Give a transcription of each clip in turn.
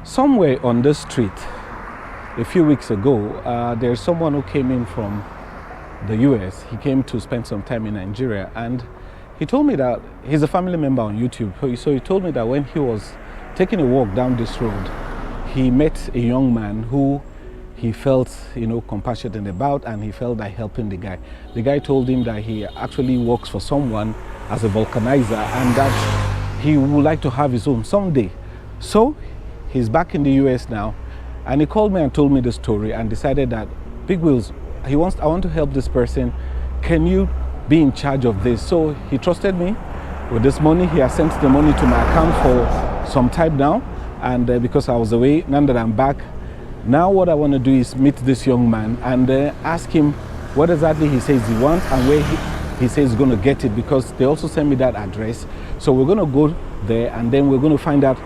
Somewhere on this street, a few weeks ago, there's someone who came in from the US. He came to spend some time in Nigeria, and he told me that he's a family member on YouTube. So he told me that when he was taking a walk down this road, he met a young man who he felt, compassionate about, and he felt like helping the guy. The guy told him that he actually works for someone as a vulcanizer and that he would like to have his own someday. So he's back in the US now, and he called me and told me the story and decided that, Bigwillz, I want to help this person. Can you be in charge of this? So he trusted me with this money. He has sent the money to my account for some time now, and because I was away, now that I'm back, now what I want to do is meet this young man and ask him what exactly he says he wants and where he says he's going to get it, because they also sent me that address. So we're going to go there and then we're going to find out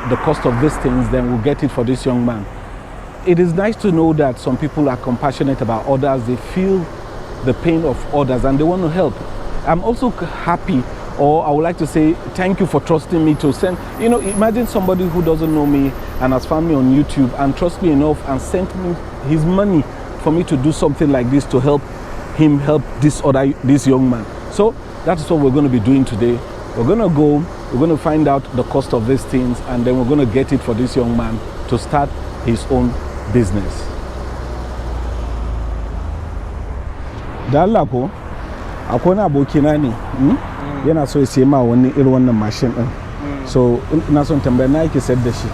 the cost of these things, then we'll get it for this young man. It is nice to know that some people are compassionate about others. They feel the pain of others and they want to help. I'm also happy, or I would like to say thank you for trusting me to send, imagine somebody who doesn't know me and has found me on YouTube and trusts me enough and sent me his money for me to do something like this to help him help this young man. So that is what we're going to be doing today. We're going to go, we're going to find out the cost of these things, and then we're going to get it for this young man to start his own business. Dalla ko akwai na abokina ne yana so ya siya ma wani irin wannan machine din. So ina son tambaya na yake sayar da shi.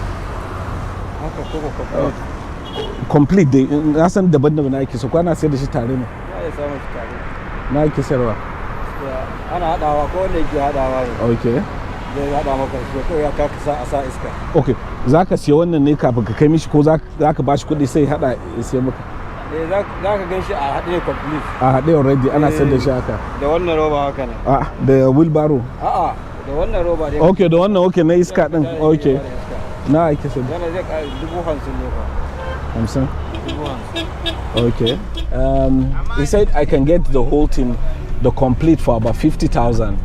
Complete dai na san daban-daban na yake so kwana sayar da shi tare ne. Ya samu shi tare. Na yake sayarwa. Ana hadawa ko ne ke hadawa ne. Okay. Zai hada maka shi ko ya ka sa a sa iska. Okay. Zaka siya wannan ne kafin ka kai mishi ko zaka bashi kuɗi sai hada ya siya maka? Za ka gan shi a haɗe complete. A haɗe already ana sayar da shi haka. Da wannan roba haka ne. Da wheelbarrow. A'a, da wannan roba dai. Okay, da wannan okay na iska din. Okay. Na ake sayar. Yana zai ka 50,000 ne fa. 50? Okay. He said I can get the whole thing, the complete, for about 50,000.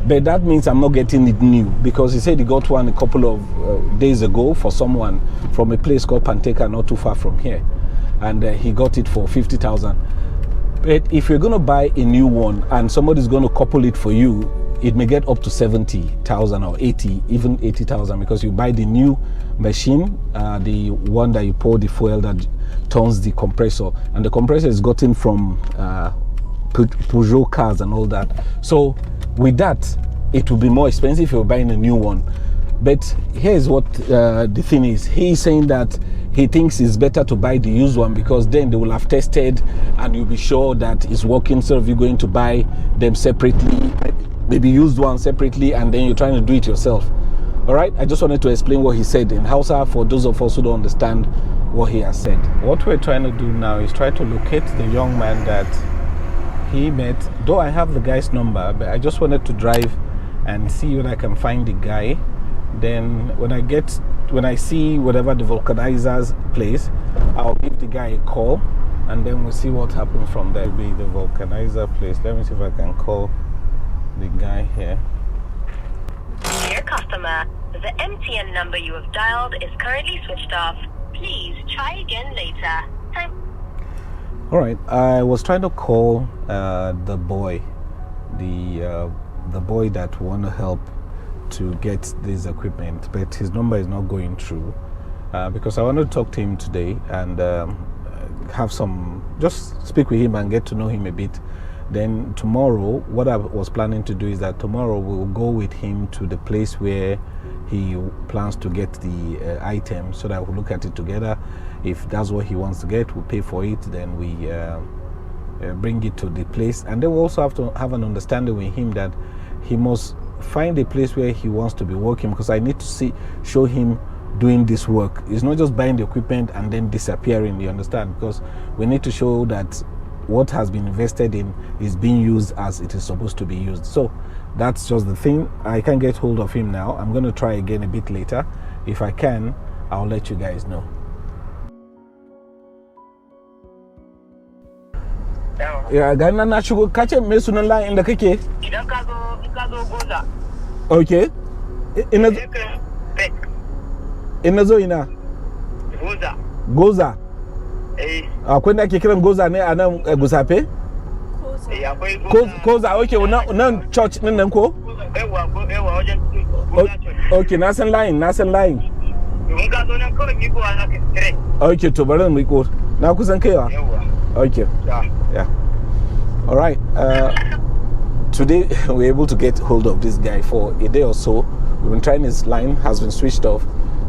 But that means I'm not getting it new, because he said he got one a couple of days ago for someone from a place called Panteka, not too far from here. And he got it for 50,000. But if you're going to buy a new one and somebody's going to couple it for you, it may get up to 70,000 or 80, even 80,000, because you buy the new machine, the one that you pour the fuel that turns the compressor, and the compressor is gotten from Peugeot cars and all that. So with that, it will be more expensive if you're buying a new one. But here's what the thing is. He's saying that he thinks it's better to buy the used one, because then they will have tested and you'll be sure that it's working, instead of you going to buy them separately, maybe used one separately, and then you're trying to do it yourself. All right, I just wanted to explain what he said in Hausa for those of us who don't understand what he has said. What we're trying to do now is try to locate the young man that he met. Though I have the guy's number, but I just wanted to drive and see whether I can find the guy. Then when I see whatever the vulcanizer's place, I'll give the guy a call, and then we'll see what happens from there. It'll be the vulcanizer place. Let me see if I can call the guy here. Dear customer, the MTN number you have dialed is currently switched off. Please try again later. All right, I was trying to call the boy, the boy that want to help to get this equipment, but his number is not going through, because I want to talk to him today and just speak with him and get to know him a bit. Then tomorrow, what I was planning to do is that tomorrow we'll go with him to the place where he plans to get the item, so that we'll look at it together. If that's what he wants to get, we'll pay for it, then we bring it to the place. And then we also have to have an understanding with him that he must find a place where he wants to be working, because I need to show him doing this work. It's not just buying the equipment and then disappearing, you understand? Because we need to show that what has been invested in is being used as it is supposed to be used. So that's just the thing. I can't get hold of him now. I'm going to try again a bit later. If I can, I'll let you guys know. Yeah, ga nan na shigo, kace me sunan layin da kake? Idan ka zo goza. Okay. Ina in na zo ina goza akwai da ake kiran goza ne a nan gusafe koza okay nan church din nan ko wajen okay na san layin mun ga zo nan kawai miko ana kire okay to bari mu miko na kusan kaiwa okay yeah all right today we're able to get hold of this guy for a day or so. We've been trying, his line has been switched off.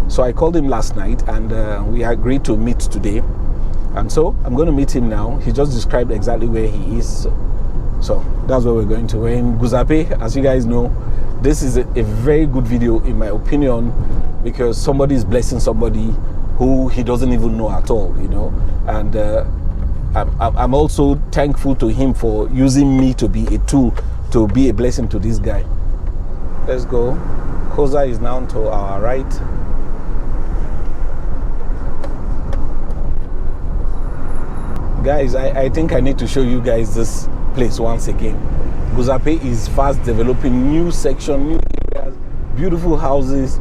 So I called him last night and we agreed to meet today. And so I'm going to meet him now. He just described exactly where he is. So that's where we're going to. We're in Guzape. As you guys know, this is a very good video in my opinion, because somebody is blessing somebody who he doesn't even know at all, you know. And I'm also thankful to him for using me to be a tool, to be a blessing to this guy. Let's go. Koza is now to our right. Guys, I think I need to show you guys this place once again. Guzape is fast developing, new section, new areas, beautiful houses.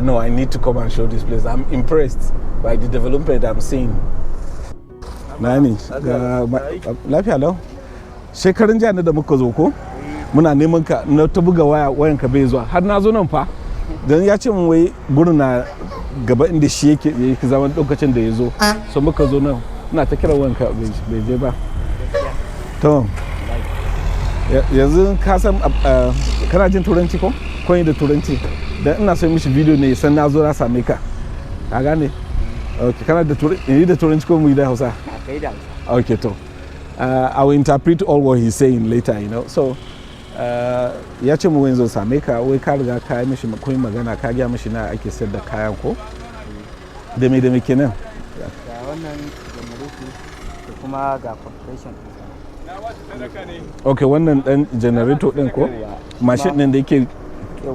No, I need to come and show this place. I'm impressed by the development I'm seeing. Nani, lafiya lau. Shekarun jiya ne da muka zo ko? Muna neman ka na ta buga wayan ka bai zuwa. Har na zo nan fa. Dan ya ce mun wai gurin na gaba inda shi yake zaman lokacin da ya zo. So muka zo nan. Ina ta kira wayan ka bai je ba. To. Yanzu ka san kana jin turanci ko? Ko yin da turanci? Dan ina so mishi video ne san na zo na same ka. Ka gane? Okay, kana da turanci ko mu yi da Hausa? Okay, so I will interpret all what he's saying later, you know. So, ya ce mu wanzo same ka, wai ka riga ka yi mishi koyi magana, ka gaya mishi na ake sayar da kayan ko? Da me kenan? Ga wannan generator da kuma ga compression. Okay, wannan dan generator din ko? Machine din da yake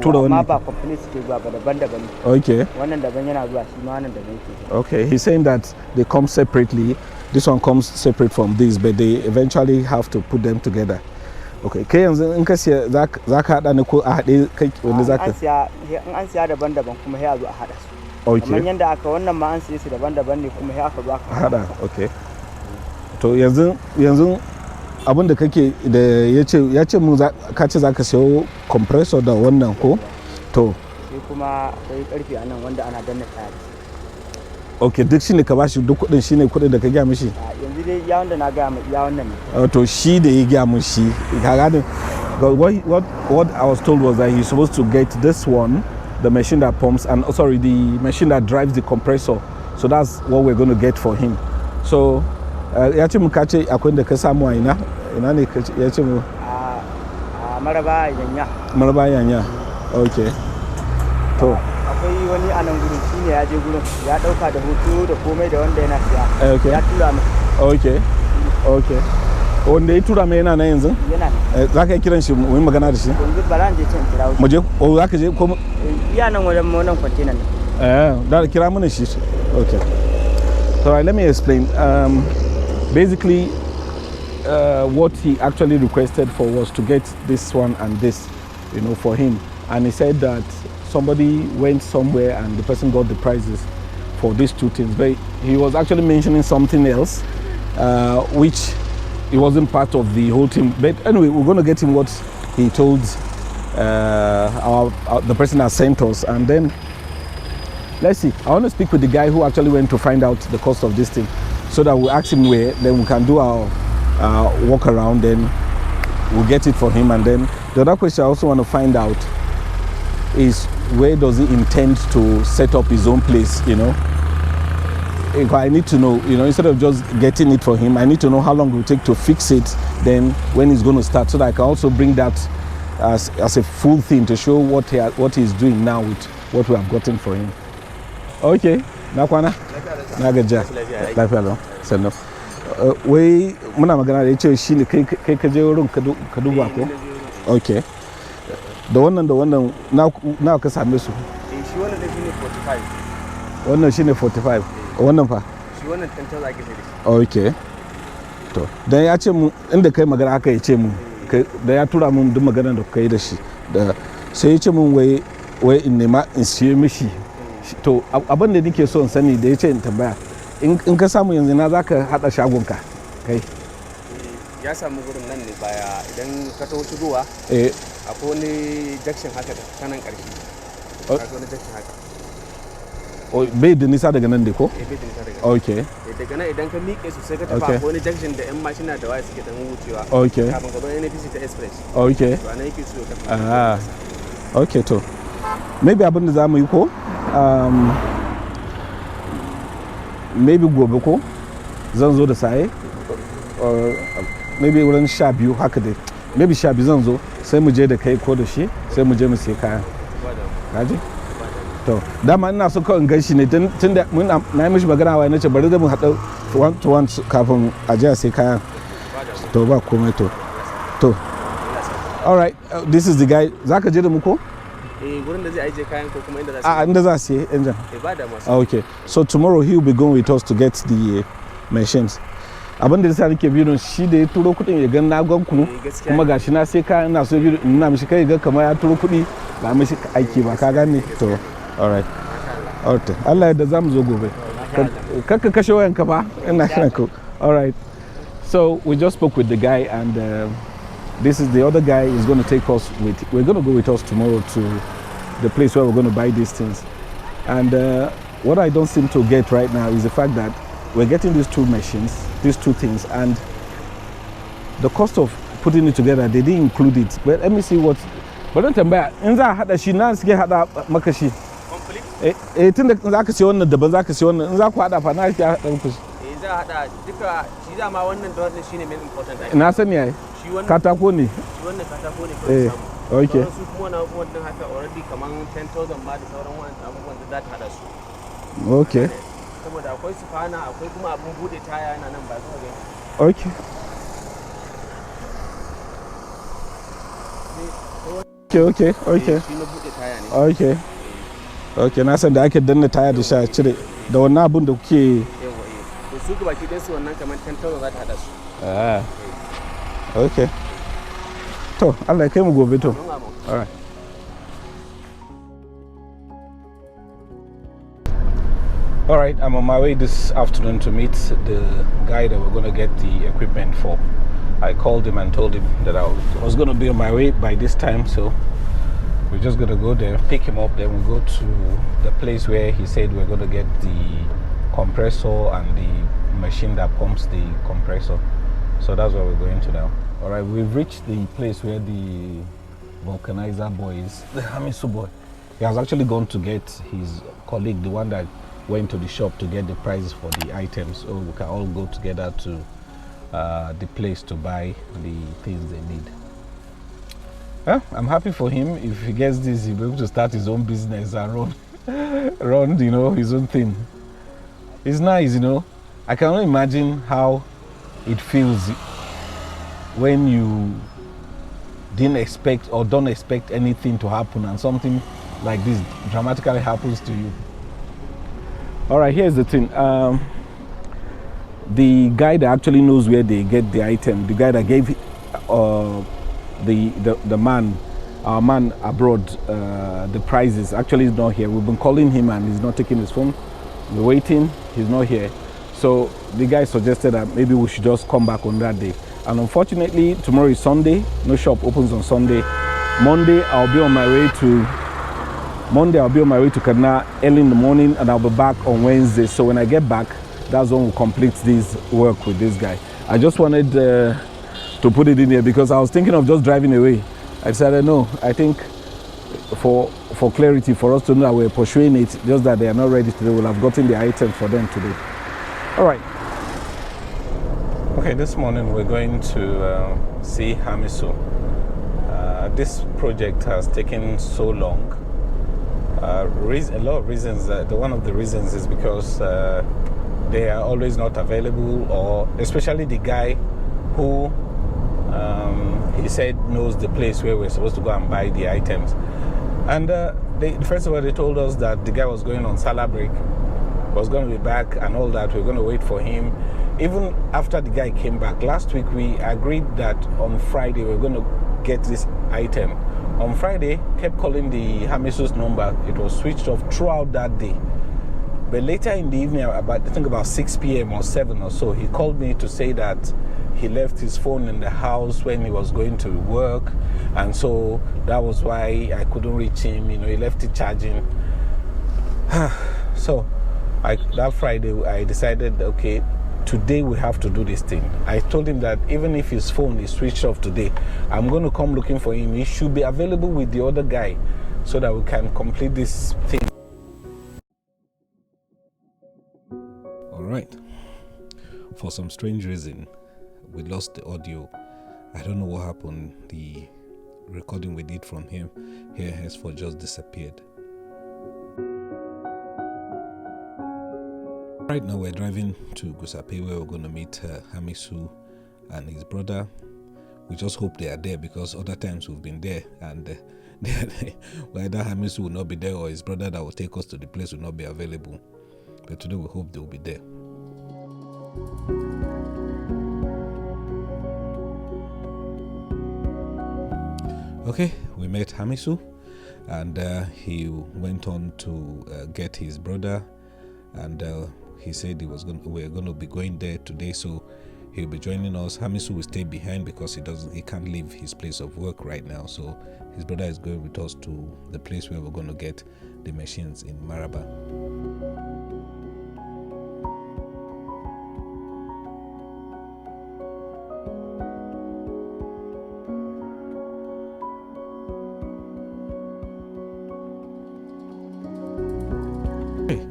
tura wannan. Ba complete suke zuwa ba daban-daban. Okay. Wannan daban yana zuwa shi ma wannan daban yake. Okay, he's saying that they come separately. This one comes separate from this, but they eventually have to put them together. Okay, kai yanzu in ka siya za ka hada ne ko a hade kai wanda za ka? An siya daban-daban kuma sai a zo a hada su. Okay. Kamar yanda aka wannan ma an siya su daban-daban ne kuma sai aka zo aka hada. Okay. To yanzu abin da kake da ya ce mun ka ce za ka siyo compressor da wannan ko? To. Sai kuma sai karfi anan wanda ana danna tayar. Okay, duk shine ka bashi duk kudin shine kudin da ka gaya mishi? Yanzu dai ya wanda na gaya ya wannan ne. To shi da ya gaya mun shi. What I was told was that he's supposed to get this one, the machine that pumps, and the machine that drives the compressor. So that's what we're going to get for him. So ya ce mun ka ce akwai da ka samu a ina ne ya ce mu? Maraba yanya. Okay. To. Akwai wani a nan gurin shine ya je gurin ya dauka da hoto da komai da wanda yana siya. Okay. Ya tura mu. Okay. Wanda ya tura mai yana nan yanzu? Yana. Za ka yi kiran shi mu yi magana da shi? Yanzu ba ran je can kira shi. Mu je za ka je ko? Iya nan wajen mu nan container ne. Da kira mana shi. Okay. So let me explain. Basically, what he actually requested for was to get this one and this, you know, for him. And he said that somebody went somewhere and the person got the prices for these two things. But he was actually mentioning something else, which it wasn't part of the whole thing. But anyway, we're going to get him what he told the person that sent us. And then, let's see. I want to speak with the guy who actually went to find out the cost of this thing, so that we'll ask him where, then we can do our walk around, then we'll get it for him. And then the other question I also want to find out is, where does he intend to set up his own place, you know? If I need to know, you know, instead of just getting it for him, I need to know how long it will take to fix it, then when he's going to start, so that I can also bring that as a full thing to show what he's doing now with what we have gotten for him. Okay, nakwana? Nagaja. Lafiya lau. Sannan. Wai muna magana da yace shine kai ka je wurin ka duba ko? Okay. Da wannan na ka same su? Shi wannan da shine 45. Wannan shine 45. Wannan fa? Shi wannan tantan ake sai da shi. Okay. To, dan ya ce mu inda kai magana haka ya ce mu, da ya tura mun duk maganar da kai da shi. Da sai ya ce mun wai in nema in siye mishi to abin da nake so in sani da yace in tambaya in ka samu yanzu na zaka hada shagonka kai ya samu gurin nan ne baya idan ka taho shigowa akwai wani junction haka da kanan karshe akwai wani junction haka bai da nisa daga nan dai ko bai da nisa daga nan okay daga nan idan ka miƙe su sai ka tafi akwai wani junction da yan mashina da waya suke dan wucewa okay kafin ka bar NPC ta express okay to anan yake so ka okay to maybe abin da za mu yi ko maybe gobe ko zan zo da saye maybe wurin 12 haka dai maybe 12 zan zo sai mu je da kai ko da shi sai mu je mu sai kayan kaji to dama ina so kawai gan shi ne tun da na yi mishi magana wa na ce bari da mu haɗa one to one kafin a je a sai kayan to ba komai to alright this is the guy zaka je da mu ko gurin da zai aje kayan ko kuma inda za su inda za su yi engine ba da masu okay so tomorrow he will be going with us to get the machines abin da yasa nake biyo shi da ya turo kudin ya ga na gan kunu kuma gashi na sai kayan ina so biyo ina mishi kai ga kamar ya turo kudi ba mishi aiki ba ka gane to alright Allah da zamu zo gobe kakka kashe wayanka ba ina kiran ku alright so we just spoke with the guy and this is the other guy is going to take us we're going to go with us tomorrow to the place where we're going to buy these things and what I don't seem to get right now is the fact that we're getting these two machines, these two things, and the cost of putting it together, they didn't include it. But let me see what. But don't tell me, in that hada shi na suke hada makashi. Complete? Tunda zaka siya wannan daban zaka siya wannan in za ku hada fa na shi hada muku. Za hada duka shi dama wannan da wannan shine main important. Na sani ai. Shi wannan katako ne. Shi wannan katako ne ko samu. Okay. Su kuma na wannan haka already kaman 10,000 ma da sauran wannan abubuwan da za ta hada su. Okay. Saboda akwai sufana akwai kuma abun bude taya yana nan ba zuwa gani. Okay. Okay. Shi na bude taya ne. Okay. Okay, na san da ake danna taya da sha cire da wannan abun da kuke yawa to su gaba ki dai su wannan kaman 10,000 za ta hada su. Okay. To, Allah ya kai mu gobe to. All right. All right, I'm on my way this afternoon to meet the guy that we're going to get the equipment for. I called him and told him that I was going to be on my way by this time, so we're just going to go there, pick him up, then we'll go to the place where he said we're going to get the compressor and the machine that pumps the compressor. So that's where we're going to now. All right, we've reached the place where the vulcanizer boy is, the Hamisu boy. He has actually gone to get his colleague, the one that went to the shop to get the prices for the items, so we can all go together to the place to buy the things they need. I'm happy for him. If he gets this, he'll be able to start his own business and run, you know, his own thing. It's nice, you know. I can only imagine how it feels when you didn't expect or don't expect anything to happen and something like this dramatically happens to you. All right, here's the thing. The guy that actually knows where they get the item, the guy that gave the man, our man abroad, the prices, actually is not here. We've been calling him and he's not taking his phone. We're waiting, he's not here. So the guy suggested that maybe we should just come back on that day. And unfortunately, tomorrow is Sunday. No shop opens on Sunday. Monday, I'll be on my way to Kaduna early in the morning, and I'll be back on Wednesday. So when I get back, that's when we'll complete this work with this guy. I just wanted to put it in here because I was thinking of just driving away. I decided no, I think for clarity, for us to know that we're pursuing it, just that they are not ready today, we'll have gotten the items for them today. All right. Okay, this morning we're going to see Hamisu. This project has taken so long. A lot of reasons. One of the reasons is because they are always not available, or especially the guy who he said knows the place where we're supposed to go and buy the items. And first of all, they told us that the guy was going on Salah break, was going to be back and all that. We're going to wait for him. Even after the guy came back last week, we agreed that on Friday we're going to get this item. On Friday, kept calling the Hamisu's number. It was switched off throughout that day. But later in the evening, about 6 p.m. or 7 or so, he called me to say that he left his phone in the house when he was going to work, and so that was why I couldn't reach him. He left it charging. So that Friday, I decided, okay, today we have to do this thing. I told him that even if his phone is switched off today, I'm going to come looking for him. He should be available with the other guy so that we can complete this thing. All right. For some strange reason, we lost the audio. I don't know what happened. The recording we did from him here henceforth just disappeared. Right now we're driving to Gusape, where we're going to meet Hamisu and his brother. We just hope they are there, because other times we've been there and either Hamisu will not be there or his brother that will take us to the place will not be available. But today we hope they will be there. Okay, we met Hamisu, and he went on to get his brother, and he said we're going to be going there today, so he'll be joining us. Hamisu will stay behind because he can't leave his place of work right now, so his brother is going with us to the place where we're going to get the machines in Maraba.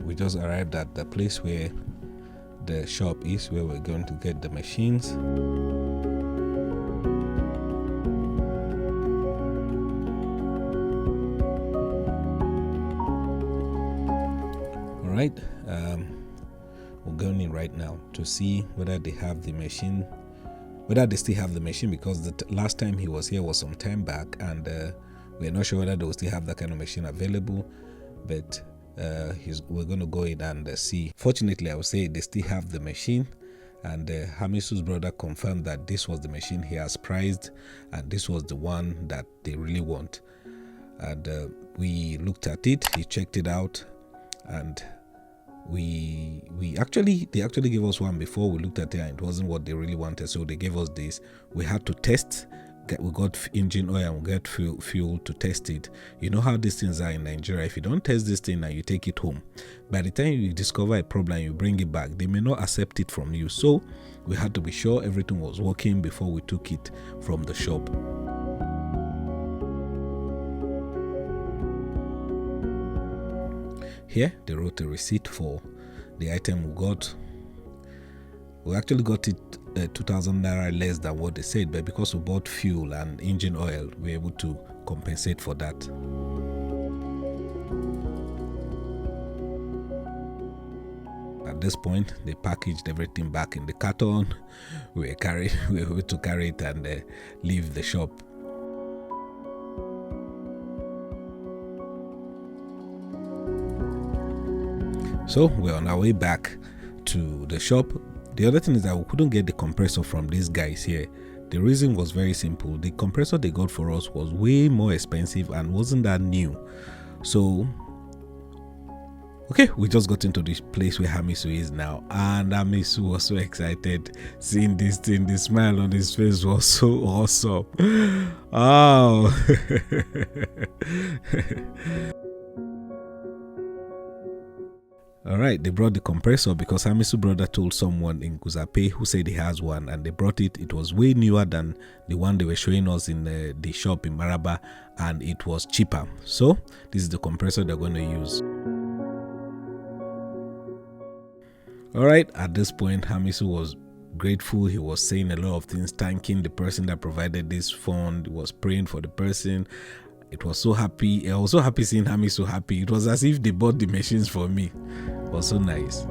We just arrived at the place where the shop is, where we're going to get the machines. All right, we're going in right now to see whether they have the machine, whether they still have the machine, because the last time he was here was some time back, and we're not sure whether they will still have that kind of machine available, but we're going to go in and see. Fortunately, I would say they still have the machine, and Hamisu's brother confirmed that this was the machine he has priced, and this was the one that they really want. And we looked at it, he checked it out, and they actually gave us one before. We looked at it and it wasn't what they really wanted, so they gave us this. We had to test. We got engine oil and we got fuel to test it. You know how these things are in Nigeria. If you don't test this thing and you take it home, by the time you discover a problem, you bring it back, they may not accept it from you. So we had to be sure everything was working before we took it from the shop. Here they wrote a receipt for the item we got. We actually got it 2,000 naira less than what they said, but because we bought fuel and engine oil, we were able to compensate for that. At this point, they packaged everything back in the carton. We were able to carry it and leave the shop. So we're on our way back to the shop. The other thing is that we couldn't get the compressor from these guys here. The reason was very simple. The compressor they got for us was way more expensive and wasn't that new. So, okay, we just got into this place where Hamisu is now, and Hamisu was so excited seeing this thing. The smile on his face was so awesome. Oh. All right, they brought the compressor because Hamisu's brother told someone in Gusape who said he has one, and they brought it. It was way newer than the one they were showing us in the shop in Maraba, and it was cheaper. So this is the compressor they're going to use. All right, at this point, Hamisu was grateful. He was saying a lot of things, thanking the person that provided this fund. He was praying for the person. It was so happy. I was so happy seeing Hamisu happy. It was as if they bought the machines for me. It was so nice.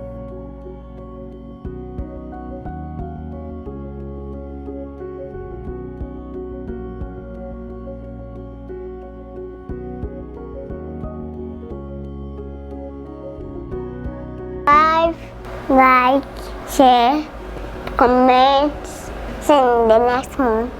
Like, share, comment, see you in the next one.